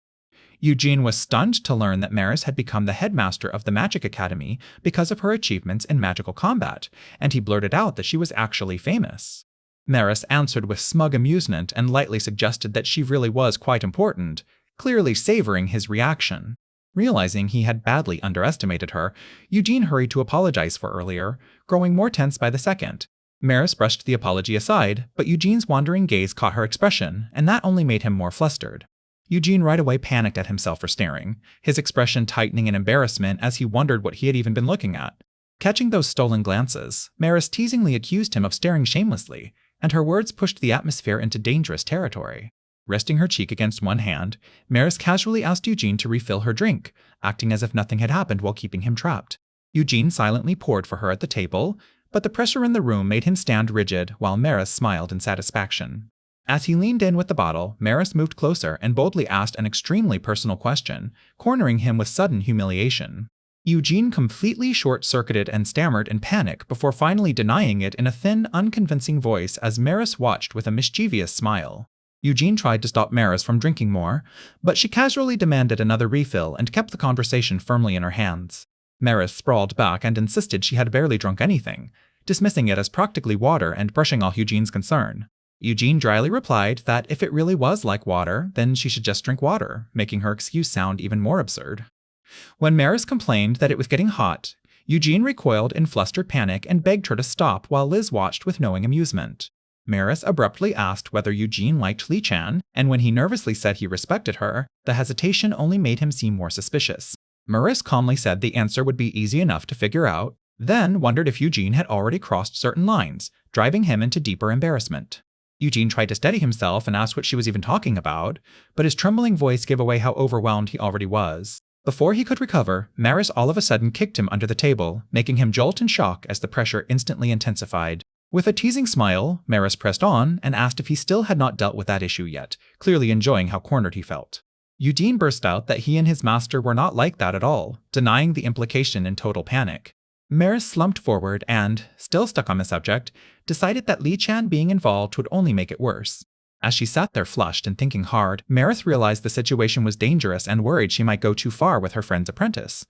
Eugene was stunned to learn that Maris had become the headmaster of the Magic Academy because of her achievements in magical combat, and he blurted out that she was actually famous. Maris answered with smug amusement and lightly suggested that she really was quite important, clearly savoring his reaction. Realizing he had badly underestimated her, Eugene hurried to apologize for earlier, growing more tense by the second. Maris brushed the apology aside, but Eugene's wandering gaze caught her expression, and that only made him more flustered. Eugene right away panicked at himself for staring, his expression tightening in embarrassment as he wondered what he had even been looking at. Catching those stolen glances, Maris teasingly accused him of staring shamelessly, and her words pushed the atmosphere into dangerous territory. Resting her cheek against one hand, Maris casually asked Eugene to refill her drink, acting as if nothing had happened while keeping him trapped. Eugene silently poured for her at the table, but the pressure in the room made him stand rigid while Maris smiled in satisfaction. As he leaned in with the bottle, Maris moved closer and boldly asked an extremely personal question, cornering him with sudden humiliation. Eugene completely short-circuited and stammered in panic before finally denying it in a thin, unconvincing voice as Maris watched with a mischievous smile. Eugene tried to stop Maris from drinking more, but she casually demanded another refill and kept the conversation firmly in her hands. Maris sprawled back and insisted she had barely drunk anything, dismissing it as practically water and brushing off Eugene's concern. Eugene dryly replied that if it really was like water, then she should just drink water, making her excuse sound even more absurd. When Maris complained that it was getting hot, Eugene recoiled in flustered panic and begged her to stop while Liz watched with knowing amusement. Maris abruptly asked whether Eugene liked Lee-chan, and when he nervously said he respected her, the hesitation only made him seem more suspicious. Maris calmly said the answer would be easy enough to figure out, then wondered if Eugene had already crossed certain lines, driving him into deeper embarrassment. Eugene tried to steady himself and asked what she was even talking about, but his trembling voice gave away how overwhelmed he already was. Before he could recover, Maris all of a sudden kicked him under the table, making him jolt in shock as the pressure instantly intensified. With a teasing smile, Maris pressed on and asked if he still had not dealt with that issue yet, clearly enjoying how cornered he felt. Eugene burst out that he and his master were not like that at all, denying the implication in total panic. Maris slumped forward and, still stuck on the subject, decided that Lee-chan being involved would only make it worse. As she sat there flushed and thinking hard, Maris realized the situation was dangerous and worried she might go too far with her friend's apprentice.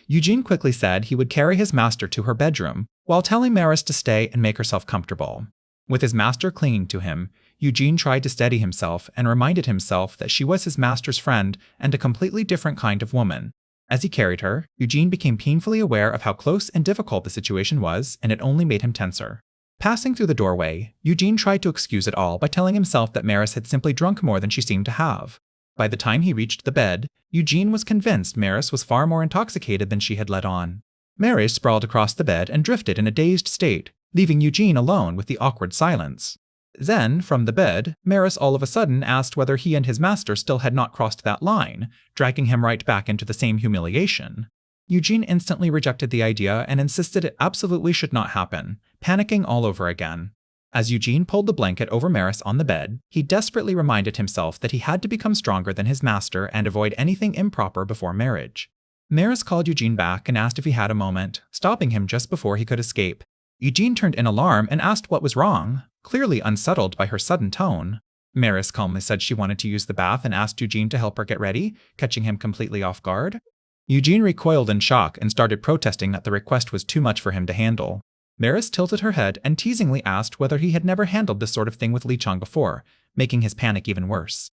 Eugene quickly said he would carry his master to her bedroom, while telling Maris to stay and make herself comfortable. With his master clinging to him, Eugene tried to steady himself and reminded himself that she was his master's friend and a completely different kind of woman. As he carried her, Eugene became painfully aware of how close and difficult the situation was, and it only made him tenser. Passing through the doorway, Eugene tried to excuse it all by telling himself that Maris had simply drunk more than she seemed to have. By the time he reached the bed, Eugene was convinced Maris was far more intoxicated than she had let on. Maris sprawled across the bed and drifted in a dazed state, leaving Eugene alone with the awkward silence. Then, from the bed, Maris all of a sudden asked whether he and his master still had not crossed that line, dragging him right back into the same humiliation. Eugene instantly rejected the idea and insisted it absolutely should not happen, panicking all over again. As Eugene pulled the blanket over Maris on the bed, he desperately reminded himself that he had to become stronger than his master and avoid anything improper before marriage. Maris called Eugene back and asked if he had a moment, stopping him just before he could escape. Eugene turned in alarm and asked what was wrong, clearly unsettled by her sudden tone. Maris calmly said she wanted to use the bath and asked Eugene to help her get ready, catching him completely off guard. Eugene recoiled in shock and started protesting that the request was too much for him to handle. Maris tilted her head and teasingly asked whether he had never handled this sort of thing with Lee-chan before, making his panic even worse.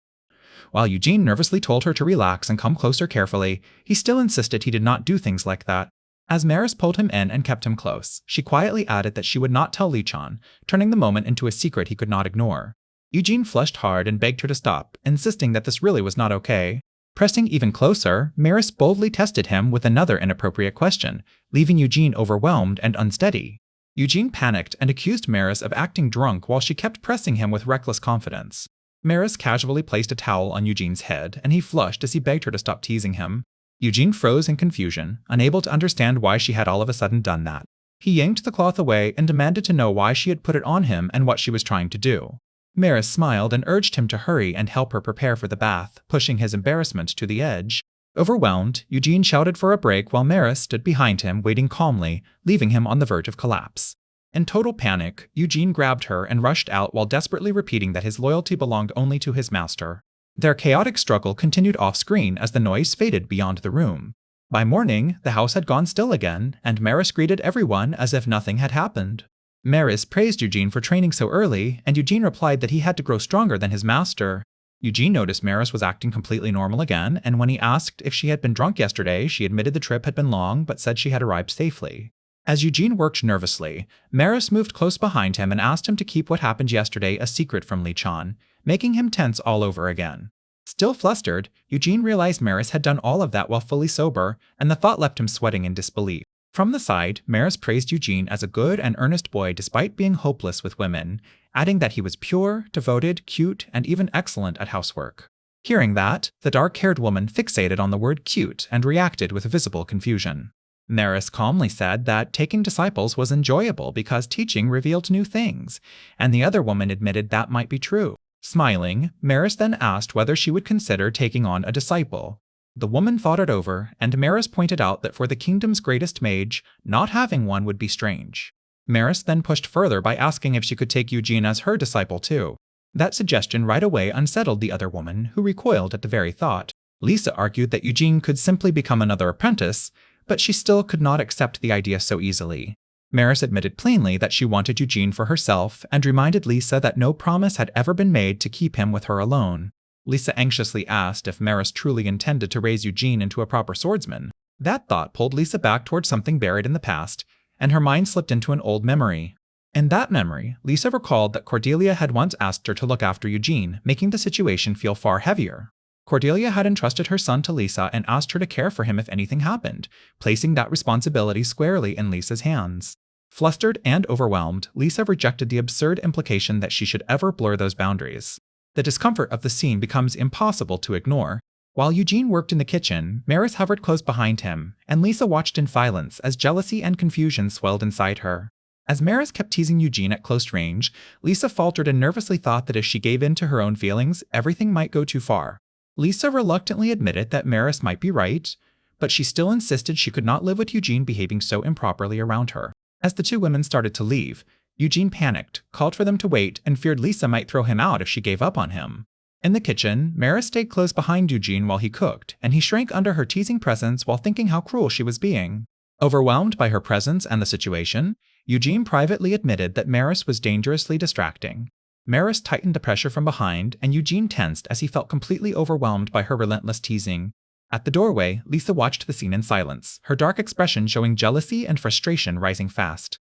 While Eugene nervously told her to relax and come closer carefully, he still insisted he did not do things like that. As Maris pulled him in and kept him close, she quietly added that she would not tell Lee-chan, turning the moment into a secret he could not ignore. Eugene flushed hard and begged her to stop, insisting that this really was not okay. Pressing even closer, Maris boldly tested him with another inappropriate question, leaving Eugene overwhelmed and unsteady. Eugene panicked and accused Maris of acting drunk while she kept pressing him with reckless confidence. Maris casually placed a towel on Eugene's head, and he flushed as he begged her to stop teasing him. Eugene froze in confusion, unable to understand why she had all of a sudden done that. He yanked the cloth away and demanded to know why she had put it on him and what she was trying to do. Maris smiled and urged him to hurry and help her prepare for the bath, pushing his embarrassment to the edge. Overwhelmed, Eugene shouted for a break while Maris stood behind him, waiting calmly, leaving him on the verge of collapse. In total panic, Eugene grabbed her and rushed out while desperately repeating that his loyalty belonged only to his master. Their chaotic struggle continued off-screen as the noise faded beyond the room. By morning, the house had gone still again, and Maris greeted everyone as if nothing had happened. Maris praised Eugene for training so early, and Eugene replied that he had to grow stronger than his master. Eugene noticed Maris was acting completely normal again, and when he asked if she had been drunk yesterday, she admitted the trip had been long but said she had arrived safely. As Eugene worked nervously, Maris moved close behind him and asked him to keep what happened yesterday a secret from Lee-chan, making him tense all over again. Still flustered, Eugene realized Maris had done all of that while fully sober, and the thought left him sweating in disbelief. From the side, Maris praised Eugene as a good and earnest boy despite being hopeless with women, adding that he was pure, devoted, cute, and even excellent at housework. Hearing that, the dark-haired woman fixated on the word cute and reacted with visible confusion. Maris calmly said that taking disciples was enjoyable because teaching revealed new things, and the other woman admitted that might be true. Smiling, Maris then asked whether she would consider taking on a disciple. The woman thought it over, and Maris pointed out that for the kingdom's greatest mage, not having one would be strange. Maris then pushed further by asking if she could take Eugene as her disciple too. That suggestion right away unsettled the other woman, who recoiled at the very thought. Lisa argued that Eugene could simply become another apprentice, but she still could not accept the idea so easily. Maris admitted plainly that she wanted Eugene for herself and reminded Lisa that no promise had ever been made to keep him with her alone. Lisa anxiously asked if Maris truly intended to raise Eugene into a proper swordsman. That thought pulled Lisa back towards something buried in the past, and her mind slipped into an old memory. In that memory, Lisa recalled that Cordelia had once asked her to look after Eugene, making the situation feel far heavier. Cordelia had entrusted her son to Lisa and asked her to care for him if anything happened, placing that responsibility squarely in Lisa's hands. Flustered and overwhelmed, Lisa rejected the absurd implication that she should ever blur those boundaries. The discomfort of the scene becomes impossible to ignore. While Eugene worked in the kitchen, Maris hovered close behind him, and Lisa watched in silence as jealousy and confusion swelled inside her. As Maris kept teasing Eugene at close range, Lisa faltered and nervously thought that if she gave in to her own feelings, everything might go too far. Lisa reluctantly admitted that Maris might be right, but she still insisted she could not live with Eugene behaving so improperly around her. As the two women started to leave, Eugene panicked, called for them to wait, and feared Lisa might throw him out if she gave up on him. In the kitchen, Maris stayed close behind Eugene while he cooked, and he shrank under her teasing presence while thinking how cruel she was being. Overwhelmed by her presence and the situation, Eugene privately admitted that Maris was dangerously distracting. Maris tightened the pressure from behind, and Eugene tensed as he felt completely overwhelmed by her relentless teasing. At the doorway, Lisa watched the scene in silence, her dark expression showing jealousy and frustration rising fast.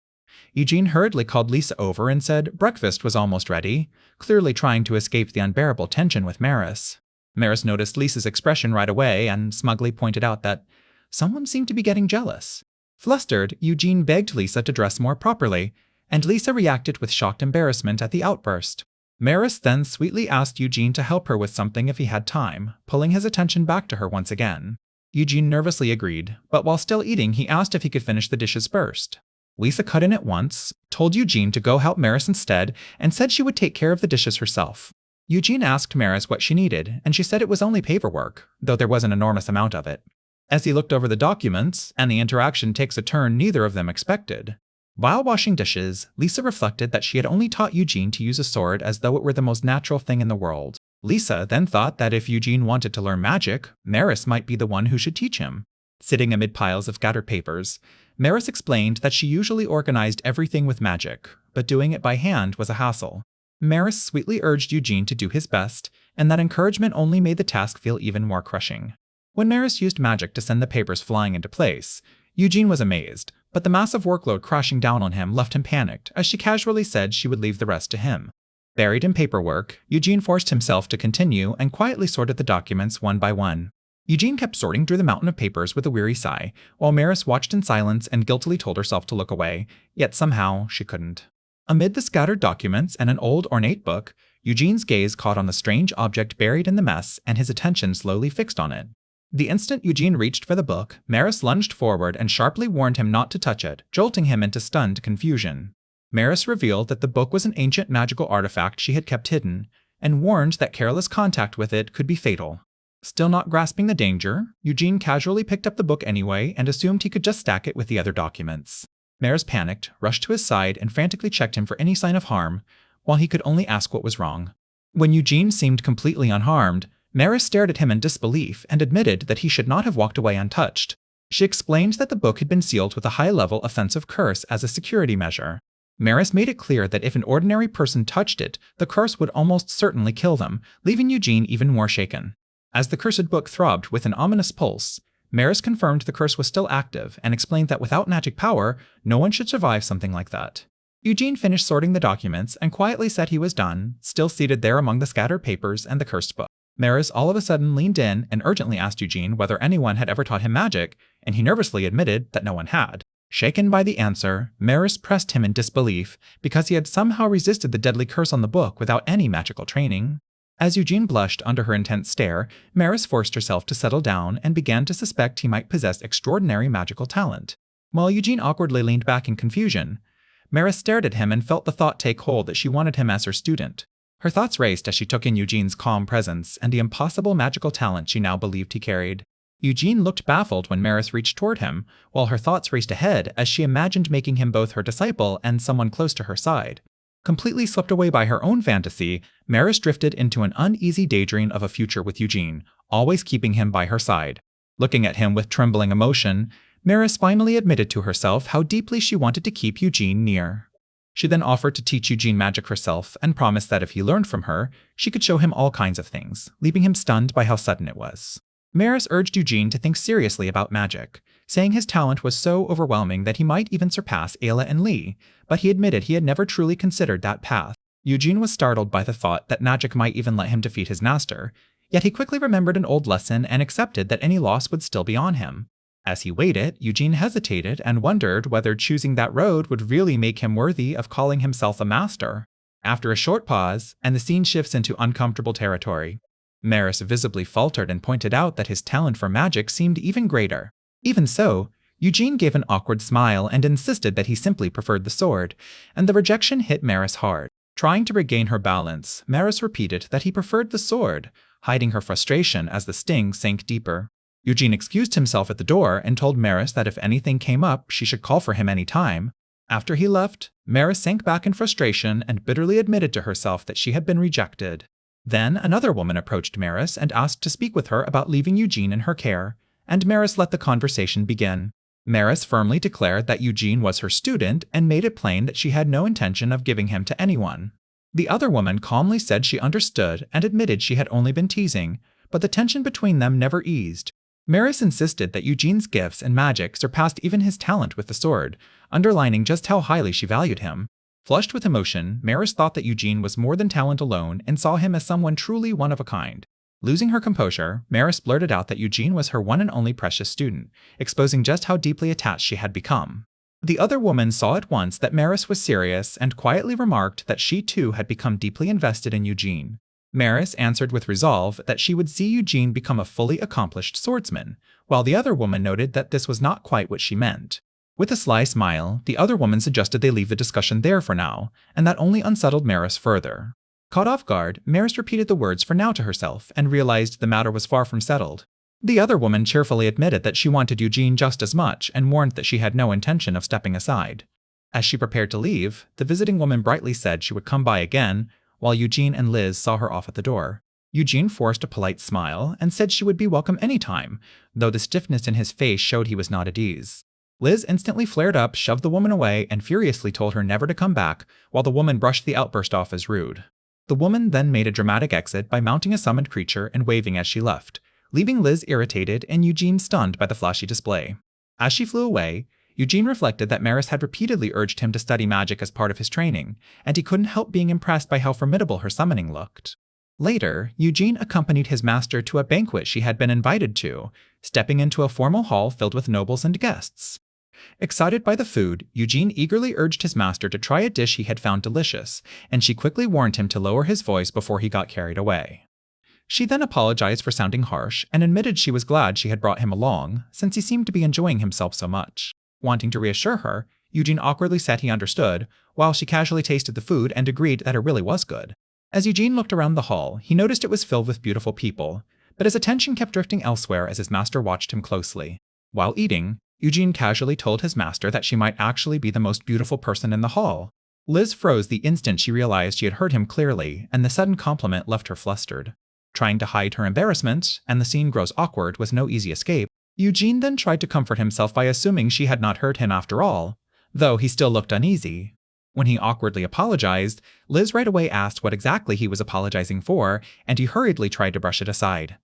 Eugene hurriedly called Lisa over and said breakfast was almost ready, clearly trying to escape the unbearable tension with Maris. Maris noticed Lisa's expression right away and smugly pointed out that someone seemed to be getting jealous. Flustered, Eugene begged Lisa to dress more properly, and Lisa reacted with shocked embarrassment at the outburst. Maris then sweetly asked Eugene to help her with something if he had time, pulling his attention back to her once again. Eugene nervously agreed, but while still eating, he asked if he could finish the dishes first. Lisa cut in at once, told Eugene to go help Maris instead, and said she would take care of the dishes herself. Eugene asked Maris what she needed, and she said it was only paperwork, though there was an enormous amount of it. As he looked over the documents, and the interaction takes a turn neither of them expected. While washing dishes, Lisa reflected that she had only taught Eugene to use a sword as though it were the most natural thing in the world. Lisa then thought that if Eugene wanted to learn magic, Maris might be the one who should teach him. Sitting amid piles of scattered papers, Maris explained that she usually organized everything with magic, but doing it by hand was a hassle. Maris sweetly urged Eugene to do his best, and that encouragement only made the task feel even more crushing. When Maris used magic to send the papers flying into place, Eugene was amazed, but the massive workload crashing down on him left him panicked as she casually said she would leave the rest to him. Buried in paperwork, Eugene forced himself to continue and quietly sorted the documents one by one. Eugene kept sorting through the mountain of papers with a weary sigh, while Maris watched in silence and guiltily told herself to look away, yet somehow she couldn't. Amid the scattered documents and an old ornate book, Eugene's gaze caught on the strange object buried in the mess and his attention slowly fixed on it. The instant Eugene reached for the book, Maris lunged forward and sharply warned him not to touch it, jolting him into stunned confusion. Maris revealed that the book was an ancient magical artifact she had kept hidden, and warned that careless contact with it could be fatal. Still not grasping the danger, Eugene casually picked up the book anyway and assumed he could just stack it with the other documents. Maris panicked, rushed to his side, and frantically checked him for any sign of harm, while he could only ask what was wrong. When Eugene seemed completely unharmed, Maris stared at him in disbelief and admitted that he should not have walked away untouched. She explained that the book had been sealed with a high-level offensive curse as a security measure. Maris made it clear that if an ordinary person touched it, the curse would almost certainly kill them, leaving Eugene even more shaken. As the cursed book throbbed with an ominous pulse, Maris confirmed the curse was still active and explained that without magic power, no one should survive something like that. Eugene finished sorting the documents and quietly said he was done, still seated there among the scattered papers and the cursed book. Maris all of a sudden leaned in and urgently asked Eugene whether anyone had ever taught him magic, and he nervously admitted that no one had. Shaken by the answer, Maris pressed him in disbelief because he had somehow resisted the deadly curse on the book without any magical training. As Eugene blushed under her intense stare, Maris forced herself to settle down and began to suspect he might possess extraordinary magical talent. While Eugene awkwardly leaned back in confusion, Maris stared at him and felt the thought take hold that she wanted him as her student. Her thoughts raced as she took in Eugene's calm presence and the impossible magical talent she now believed he carried. Eugene looked baffled when Maris reached toward him, while her thoughts raced ahead as she imagined making him both her disciple and someone close to her side. Completely swept away by her own fantasy, Maris drifted into an uneasy daydream of a future with Eugene, always keeping him by her side. Looking at him with trembling emotion, Maris finally admitted to herself how deeply she wanted to keep Eugene near. She then offered to teach Eugene magic herself and promised that if he learned from her, she could show him all kinds of things, leaving him stunned by how sudden it was. Maris urged Eugene to think seriously about magic, saying his talent was so overwhelming that he might even surpass Ayla and Lee, but he admitted he had never truly considered that path. Eugene was startled by the thought that magic might even let him defeat his master, yet he quickly remembered an old lesson and accepted that any loss would still be on him. As he weighed it, Eugene hesitated and wondered whether choosing that road would really make him worthy of calling himself a master. After a short pause, and the scene shifts into uncomfortable territory, Maris visibly faltered and pointed out that his talent for magic seemed even greater. Even so, Eugene gave an awkward smile and insisted that he simply preferred the sword, and the rejection hit Maris hard. Trying to regain her balance, Maris repeated that he preferred the sword, hiding her frustration as the sting sank deeper. Eugene excused himself at the door and told Maris that if anything came up, she should call for him any time. After he left, Maris sank back in frustration and bitterly admitted to herself that she had been rejected. Then another woman approached Maris and asked to speak with her about leaving Eugene in her care, and Maris let the conversation begin. Maris firmly declared that Eugene was her student and made it plain that she had no intention of giving him to anyone. The other woman calmly said she understood and admitted she had only been teasing, but the tension between them never eased. Maris insisted that Eugene's gifts and magic surpassed even his talent with the sword, underlining just how highly she valued him. Flushed with emotion, Maris thought that Eugene was more than talent alone and saw him as someone truly one of a kind. Losing her composure, Maris blurted out that Eugene was her one and only precious student, exposing just how deeply attached she had become. The other woman saw at once that Maris was serious and quietly remarked that she too had become deeply invested in Eugene. Maris answered with resolve that she would see Eugene become a fully accomplished swordsman, while the other woman noted that this was not quite what she meant. With a sly smile, the other woman suggested they leave the discussion there for now, and that only unsettled Maris further. Caught off guard, Maris repeated the words "for now" to herself and realized the matter was far from settled. The other woman cheerfully admitted that she wanted Eugene just as much and warned that she had no intention of stepping aside. As she prepared to leave, the visiting woman brightly said she would come by again, while Eugene and Liz saw her off at the door. Eugene forced a polite smile and said she would be welcome anytime, though the stiffness in his face showed he was not at ease. Liz instantly flared up, shoved the woman away, and furiously told her never to come back, while the woman brushed the outburst off as rude. The woman then made a dramatic exit by mounting a summoned creature and waving as she left, leaving Liz irritated and Eugene stunned by the flashy display. As she flew away, Eugene reflected that Maris had repeatedly urged him to study magic as part of his training, and he couldn't help being impressed by how formidable her summoning looked. Later, Eugene accompanied his master to a banquet she had been invited to, stepping into a formal hall filled with nobles and guests. Excited by the food, Eugene eagerly urged his master to try a dish he had found delicious, and she quickly warned him to lower his voice before he got carried away. She then apologized for sounding harsh and admitted she was glad she had brought him along, since he seemed to be enjoying himself so much. Wanting to reassure her, Eugene awkwardly said he understood, while she casually tasted the food and agreed that it really was good. As Eugene looked around the hall, he noticed it was filled with beautiful people, but his attention kept drifting elsewhere as his master watched him closely. While eating, Eugene casually told his master that she might actually be the most beautiful person in the hall. Liz froze the instant she realized she had heard him clearly, and the sudden compliment left her flustered. Trying to hide her embarrassment, and the scene grows awkward with no easy escape, Eugene then tried to comfort himself by assuming she had not heard him after all, though he still looked uneasy. When he awkwardly apologized, Liz right away asked what exactly he was apologizing for, and he hurriedly tried to brush it aside.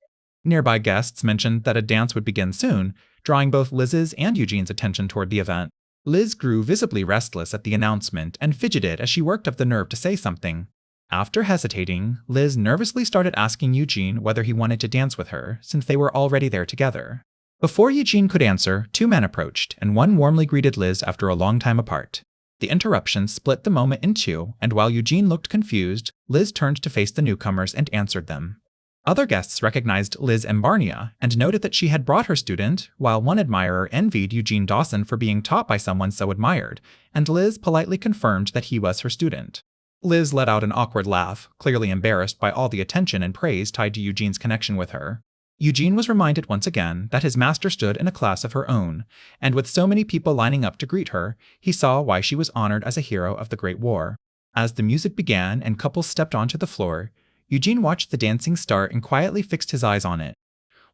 Nearby guests mentioned that a dance would begin soon, drawing both Liz's and Eugene's attention toward the event. Liz grew visibly restless at the announcement and fidgeted as she worked up the nerve to say something. After hesitating, Liz nervously started asking Eugene whether he wanted to dance with her, since they were already there together. Before Eugene could answer, two men approached, and one warmly greeted Liz after a long time apart. The interruption split the moment in two, and while Eugene looked confused, Liz turned to face the newcomers and answered them. Other guests recognized Liz Embarnia and noted that she had brought her student, while one admirer envied Eugene Dawson for being taught by someone so admired, and Liz politely confirmed that he was her student. Liz let out an awkward laugh, clearly embarrassed by all the attention and praise tied to Eugene's connection with her. Eugene was reminded once again that his master stood in a class of her own, and with so many people lining up to greet her, he saw why she was honored as a hero of the Great War. As the music began and couples stepped onto the floor, Eugene watched the dancing start and quietly fixed his eyes on it.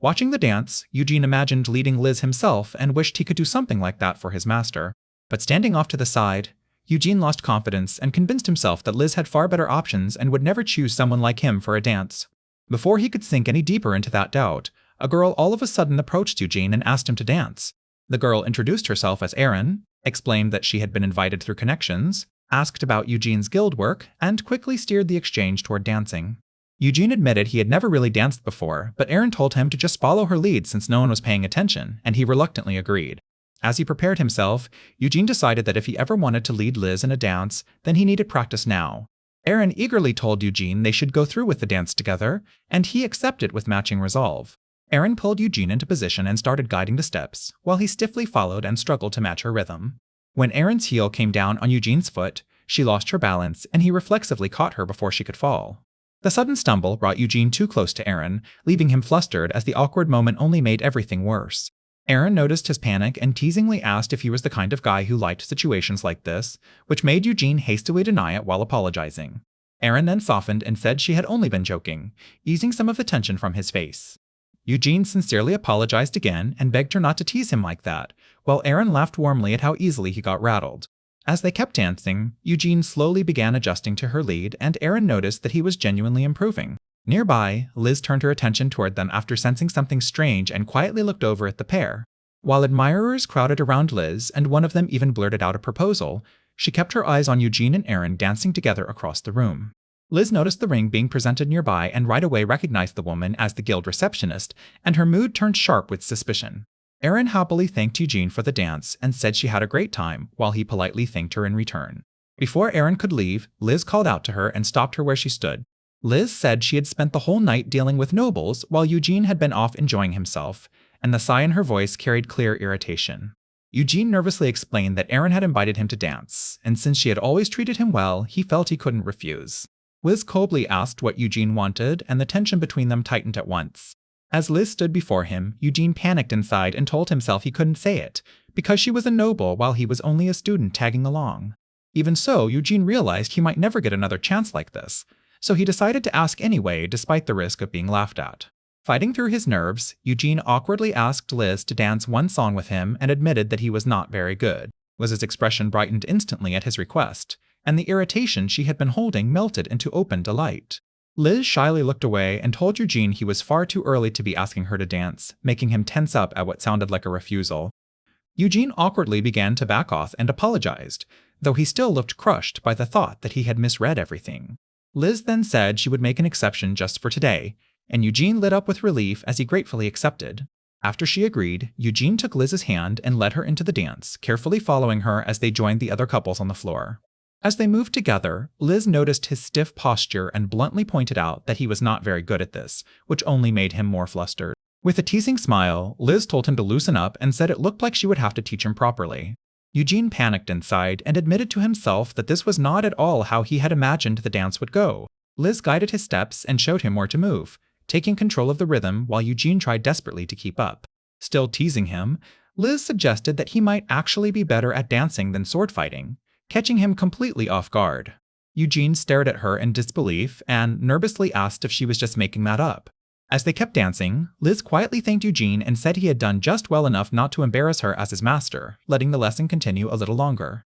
Watching the dance, Eugene imagined leading Liz himself and wished he could do something like that for his master. But standing off to the side, Eugene lost confidence and convinced himself that Liz had far better options and would never choose someone like him for a dance. Before he could sink any deeper into that doubt, a girl all of a sudden approached Eugene and asked him to dance. The girl introduced herself as Erin, explained that she had been invited through connections, asked about Eugene's guild work, and quickly steered the exchange toward dancing. Eugene admitted he had never really danced before, but Erin told him to just follow her lead since no one was paying attention, and he reluctantly agreed. As he prepared himself, Eugene decided that if he ever wanted to lead Liz in a dance, then he needed practice now. Erin eagerly told Eugene they should go through with the dance together, and he accepted with matching resolve. Erin pulled Eugene into position and started guiding the steps, while he stiffly followed and struggled to match her rhythm. When Erin's heel came down on Eugene's foot, she lost her balance, and he reflexively caught her before she could fall. The sudden stumble brought Eugene too close to Erin, leaving him flustered as the awkward moment only made everything worse. Erin noticed his panic and teasingly asked if he was the kind of guy who liked situations like this, which made Eugene hastily deny it while apologizing. Erin then softened and said she had only been joking, easing some of the tension from his face. Eugene sincerely apologized again and begged her not to tease him like that, while Erin laughed warmly at how easily he got rattled. As they kept dancing, Eugene slowly began adjusting to her lead, and Erin noticed that he was genuinely improving. Nearby, Liz turned her attention toward them after sensing something strange and quietly looked over at the pair. While admirers crowded around Liz, and one of them even blurted out a proposal, she kept her eyes on Eugene and Erin dancing together across the room. Liz noticed the ring being presented nearby and right away recognized the woman as the guild receptionist, and her mood turned sharp with suspicion. Erin happily thanked Eugene for the dance and said she had a great time, while he politely thanked her in return. Before Erin could leave, Liz called out to her and stopped her where she stood. Liz said she had spent the whole night dealing with nobles while Eugene had been off enjoying himself, and the sigh in her voice carried clear irritation. Eugene nervously explained that Erin had invited him to dance, and since she had always treated him well, he felt he couldn't refuse. Liz coldly asked what Eugene wanted, and the tension between them tightened at once. As Liz stood before him, Eugene panicked inside and told himself he couldn't say it, because she was a noble while he was only a student tagging along. Even so, Eugene realized he might never get another chance like this, so he decided to ask anyway despite the risk of being laughed at. Fighting through his nerves, Eugene awkwardly asked Liz to dance one song with him and admitted that he was not very good. Liz's expression brightened instantly at his request, and the irritation she had been holding melted into open delight. Liz shyly looked away and told Eugene he was far too early to be asking her to dance, making him tense up at what sounded like a refusal. Eugene awkwardly began to back off and apologized, though he still looked crushed by the thought that he had misread everything. Liz then said she would make an exception just for today, and Eugene lit up with relief as he gratefully accepted. After she agreed, Eugene took Liz's hand and led her into the dance, carefully following her as they joined the other couples on the floor. As they moved together, Liz noticed his stiff posture and bluntly pointed out that he was not very good at this, which only made him more flustered. With a teasing smile, Liz told him to loosen up and said it looked like she would have to teach him properly. Eugene panicked inside and admitted to himself that this was not at all how he had imagined the dance would go. Liz guided his steps and showed him where to move, taking control of the rhythm while Eugene tried desperately to keep up. Still teasing him, Liz suggested that he might actually be better at dancing than sword fighting, catching him completely off guard. Eugene stared at her in disbelief and nervously asked if she was just making that up. As they kept dancing, Liz quietly thanked Eugene and said he had done just well enough not to embarrass her as his master, letting the lesson continue a little longer.